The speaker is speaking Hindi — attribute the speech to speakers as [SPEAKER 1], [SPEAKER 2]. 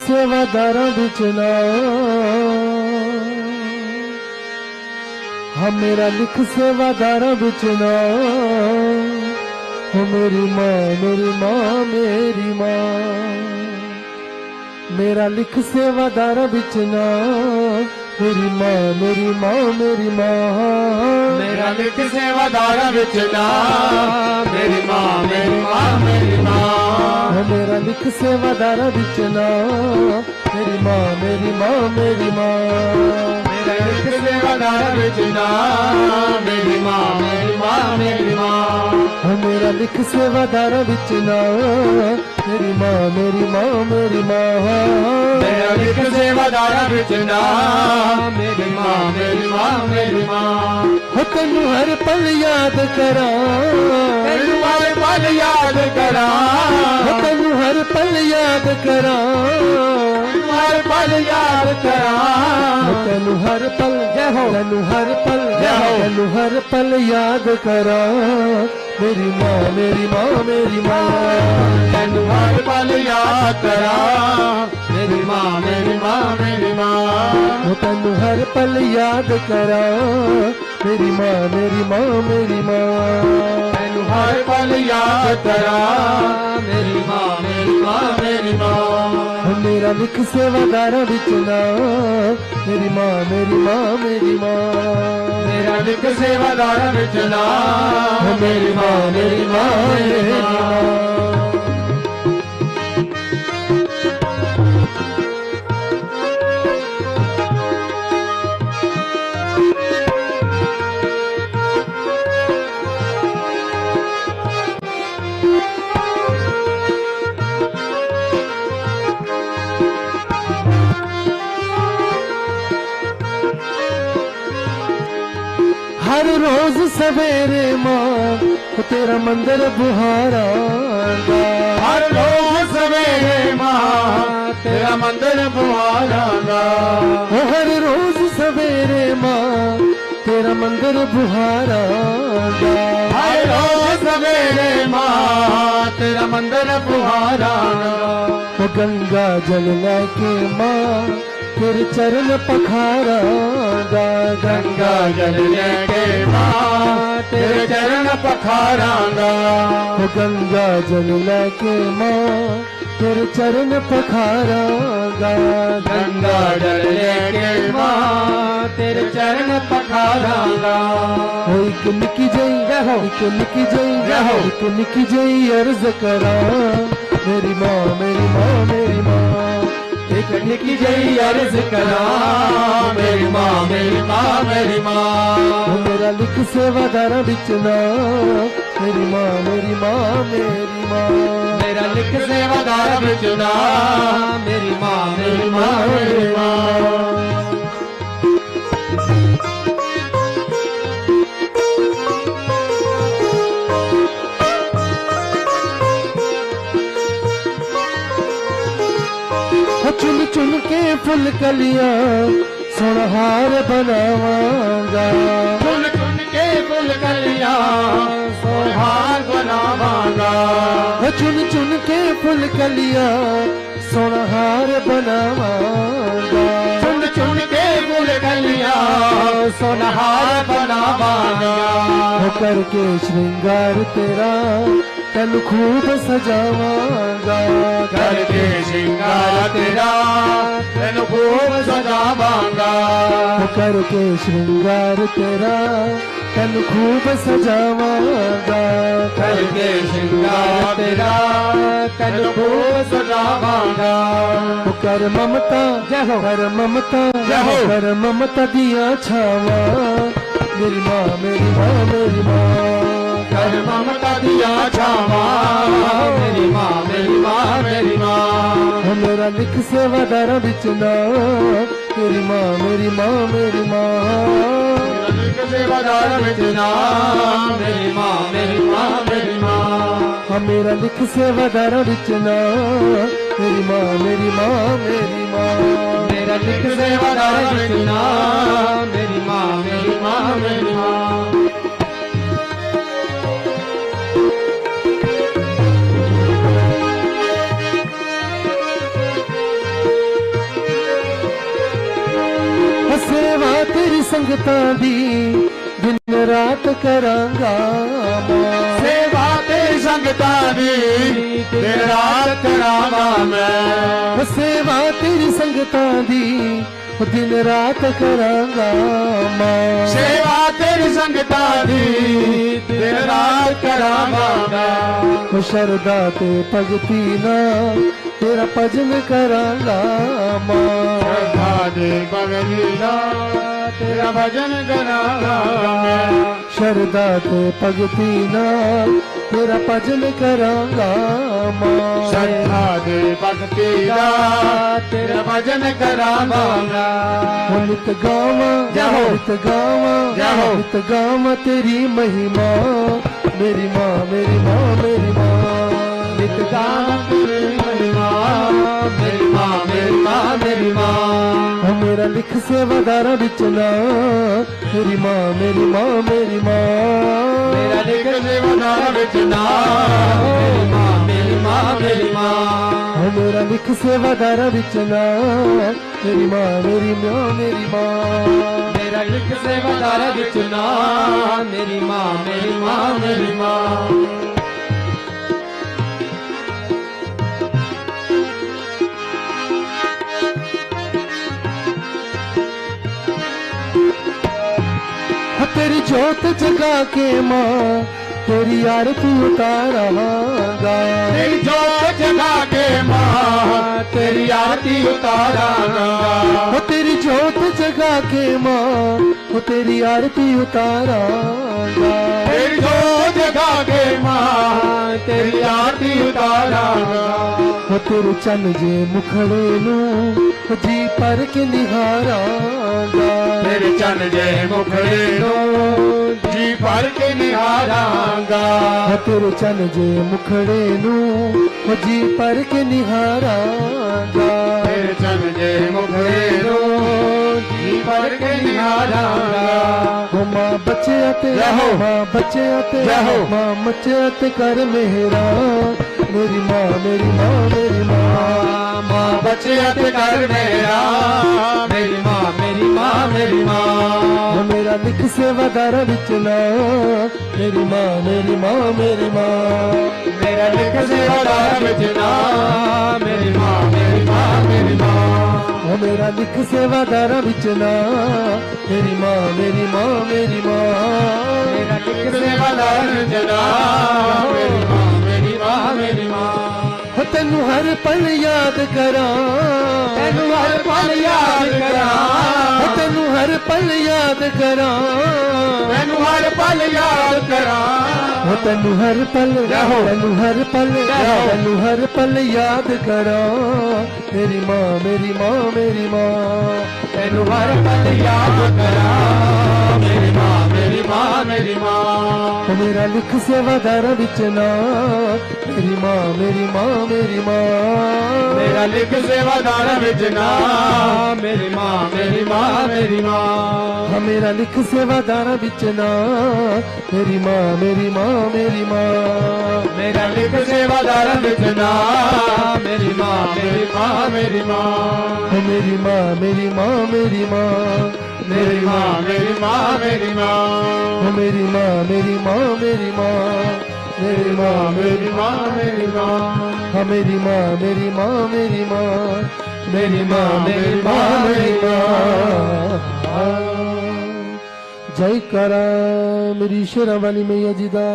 [SPEAKER 1] सेवादारा बिच ना, हाँ मेरा लिख सेवादारा बिच ना, हो मेरी माँ मेरी माँ मेरी माँ, मेरा लिख सेवादारा बिच ना, मेरी माँ मेरी माँ मेरी माँ,
[SPEAKER 2] मेरा लिख सेवादारा बिच ना, मेरी माँ मेरी माँ मेरी माँ,
[SPEAKER 1] मेरा लिख सेवादारा बिच ना, मेरी माँ मेरी माँ मेरी माँ,
[SPEAKER 2] मेरा लिख सेवादारा बिच ना, मेरी माँ मेरी माँ मेरी माँ,
[SPEAKER 1] मेरा लिख सेवादारा बिच ना, मेरी माँ मेरी माँ मेरी माँ,
[SPEAKER 2] मेरा लिख सेवादारा बिच ना, मेरी माँ मेरी माँ मेरी माँ,
[SPEAKER 1] हो तेनू हर पल याद करा,
[SPEAKER 2] तेनू हर पल याद करा,
[SPEAKER 1] हो तेनू हर पल याद करा,
[SPEAKER 2] हर पल याद करा,
[SPEAKER 1] तेनू हर पल
[SPEAKER 2] जय हो,
[SPEAKER 1] तेनू हर पल
[SPEAKER 2] जय हो,
[SPEAKER 1] तेनू हर पल याद करा, मेरी माँ मेरी माँ मेरी माँ,
[SPEAKER 2] तेनू हर पल याद करा, मेरी माँ मेरी माँ मेरी माँ,
[SPEAKER 1] हो तेनू हर पल याद करा, मेरी माँ मेरी माँ मेरी माँ,
[SPEAKER 2] तेनू हर पल याद करा, मेरी माँ मेरी माँ मेरी माँ,
[SPEAKER 1] मेरा लिख सेवादारा बिच ना, मेरी माँ मेरी माँ मेरी माँ,
[SPEAKER 2] मेरा लिख सेवादारा बिच ना, मेरी माँ मेरी माँ मेरी माँ,
[SPEAKER 1] हर रोज सवेरे माँ तेरा मंदिर बुहारा,
[SPEAKER 2] हर रोज सवेरे माँ तेरा मंदिर बुहारांगा,
[SPEAKER 1] हर रोज सवेरे माँ तेरा मंदिर बुहारा,
[SPEAKER 2] हर रोज सवेरे माँ तेरा मंदिर बुहारांगा,
[SPEAKER 1] गंगा जल लेके माँ तेरे चरण पखारा,
[SPEAKER 2] गंगा जल लेके माँ तेरे चरण पखारांगा,
[SPEAKER 1] गंगा जल लेके माँ तेरे चरण पखारा,
[SPEAKER 2] गंगा जल लेके माँ तेरे चरण पखारांगा,
[SPEAKER 1] एक निकी जई
[SPEAKER 2] रहो,
[SPEAKER 1] एक निकी जई
[SPEAKER 2] रहो,
[SPEAKER 1] एक निकी जई अर्ज करा, मेरी माँ मेरी माँ मेरी माँ,
[SPEAKER 2] एक निकी जई अर्ज करा, मेरी माँ मेरी माँ मेरी माँ,
[SPEAKER 1] मेरा लिख सेवादारा बिच ना, मेरी माँ मेरी माँ मेरी माँ,
[SPEAKER 2] मेरा लिख सेवादारा बिच ना, मेरी माँ मेरी माँ मेरी माँ,
[SPEAKER 1] चुन चुन के फुल कलियां सुनहार बनावांगा,
[SPEAKER 2] चुन चुन के फुल कलियां सोहार बनावांगा,
[SPEAKER 1] चुन चुन के फुल कलियां सुनहार बनावांगा,
[SPEAKER 2] चुन चुन के फुल कलियां सोनहार बनावांगा,
[SPEAKER 1] हो करके श्रृंगार तेरा तन खूब सजावांगा,
[SPEAKER 2] करके श्रृंगार तेरा तेन खूब सजावांगा,
[SPEAKER 1] हो करके श्रृंगार तेरा तन खूब सजावांगा,
[SPEAKER 2] करके श्रृंगार तेरा तेन खूब सजावांगा,
[SPEAKER 1] हो कर ममता
[SPEAKER 2] जय हो,
[SPEAKER 1] कर ममता
[SPEAKER 2] जय हो,
[SPEAKER 1] कर ममता दिया छावा, मेरी माँ मेरी माँ मेरी माँ,
[SPEAKER 2] कर ममता दिया छावा, मेरी माँ मेरी माँ मेरी माँ,
[SPEAKER 1] मेरा लिख सेवादारा बिच ना, मेरी माँ मेरी माँ मेरी माँ,
[SPEAKER 2] लिख सेवादारा बिच ना, मेरी माँ मेरी माँ मेरी माँ,
[SPEAKER 1] मेरा लिख सेवादारा बिच ना, मेरी माँ मेरी माँ मेरी माँ,
[SPEAKER 2] मेरा लिख सेवादारा बिच ना, मेरी माँ मेरी माँ मेरी माँ,
[SPEAKER 1] तेरी संगतां दी दिन रात करांगा मां।
[SPEAKER 2] सेवा तेरी संगतां दी दिन रात करांगा मैं।
[SPEAKER 1] सेवा तेरी संगतां दी दिन रात करांगा मां।
[SPEAKER 2] सेवा तेरी संगतां दी दिन रात करांगा मैं।
[SPEAKER 1] शरदा ते भगती ना तेरा भजन करांगा मां।
[SPEAKER 2] श्रद्धा दे भगती ना तेरा भजन करांगा मैं।
[SPEAKER 1] शरदा ते भगती ना तेरा भजन करांगा मां।
[SPEAKER 2] श्रद्धा दे भगती ना तेरा भजन करांगा मैं।
[SPEAKER 1] नित गावा
[SPEAKER 2] जहो।
[SPEAKER 1] नित गावा
[SPEAKER 2] जहो।
[SPEAKER 1] नित गावा तेरी महिमा मेरी माँ मेरी माँ मेरी माँ। नित गावा
[SPEAKER 2] तेरी महिमा मेरी माँ मेरी माँ मेरी माँ।
[SPEAKER 1] मेरा लिख सेवादारा बिच ना मेरी माँ मेरी माँ मेरी माँ।
[SPEAKER 2] मेरा लिख सेवादारा बिच ना मेरी माँ मेरी माँ मेरी माँ।
[SPEAKER 1] मेरा लिख सेवादारा बिच ना मेरी माँ मेरी माँ मेरी माँ।
[SPEAKER 2] मेरा लिख सेवादारा बिच ना मेरी माँ मेरी माँ मेरी माँ।
[SPEAKER 1] तेरी जोत जगा के माँ तेरी आरती उतारांगा।
[SPEAKER 2] तेरी जोत जगा के माँ तेरी आरती उतारांगा।
[SPEAKER 1] तेरी जोत जगा के माँ तेरी आरती उतारांगा।
[SPEAKER 2] तेरी जोत जगा के माँ तेरी आरती उतारांगा।
[SPEAKER 1] तेरे चन जे मुखड़े नू जी पर के निहारांगा।
[SPEAKER 2] तेरे चन जे मुखड़े नो जी भर के निहारांगा।
[SPEAKER 1] तेरे चन जे मुखड़े नू जी पर के निहारांगा।
[SPEAKER 2] तेरे चन जे मुखड़े नो जी भर के निहारांगा।
[SPEAKER 1] मां बच्चे ते
[SPEAKER 2] जहो।
[SPEAKER 1] मां बच्चे ते
[SPEAKER 2] जहो।
[SPEAKER 1] मां बच्चे ते कर मेहरा मेरी मां मेरी मां मेरी मां।
[SPEAKER 2] माँ बच्चे ते कर मेरा मेरी माँ मेरी माँ मेरी माँ।
[SPEAKER 1] मेरा लिख सेवादारा बिच ना मेरी माँ मेरी माँ मेरी माँ।
[SPEAKER 2] मेरा लिख सेवादारा बिच ना मेरी माँ मेरी माँ मेरी माँ।
[SPEAKER 1] मेरा लिख सेवादारा बिच ना मेरी माँ मेरी माँ मेरी माँ।
[SPEAKER 2] मेरा लिख सेवादारा बिच ना मेरी माँ मेरी माँ मेरी माँ।
[SPEAKER 1] तेनू हर पल याद करा
[SPEAKER 2] तेनू हर पल याद करा।
[SPEAKER 1] तेनू हर पल याद करा
[SPEAKER 2] तेनू हर पल याद करा।
[SPEAKER 1] तेनू हर पल
[SPEAKER 2] जहो।
[SPEAKER 1] तेनू हर पल
[SPEAKER 2] जहो।
[SPEAKER 1] तेनू हर पल याद करा मेरी माँ मेरी माँ मेरी माँ।
[SPEAKER 2] तेनू हर पल याद करा मेरी माँ मेरी माँ मेरी माँ।
[SPEAKER 1] मेरा लिख सेवादारा बिच ना मेरी माँ मेरी माँ मेरी माँ।
[SPEAKER 2] मेरा लिख सेवादारा बिच ना मेरी माँ मेरी माँ मेरी माँ।
[SPEAKER 1] मेरा लिख सेवादारा बिच ना मेरी माँ मेरी माँ मेरी माँ।
[SPEAKER 2] मेरा लिख सेवादारा बिच ना मेरी माँ मेरी माँ मेरी माँ।
[SPEAKER 1] मेरी माँ मेरी माँ मेरी माँ।
[SPEAKER 2] मेरी माँ मेरी माँ मेरी माँ।
[SPEAKER 1] मेरी माँ मेरी माँ मेरी माँ। मेरी माँ
[SPEAKER 2] मेरी माँ मेरी माँ।
[SPEAKER 1] मेरी माँ मेरी माँ मेरी माँ।
[SPEAKER 2] मेरी माँ मेरी माँ मेरी माँ।
[SPEAKER 1] जय करा मेरी शेरा वाली मैया जी दा।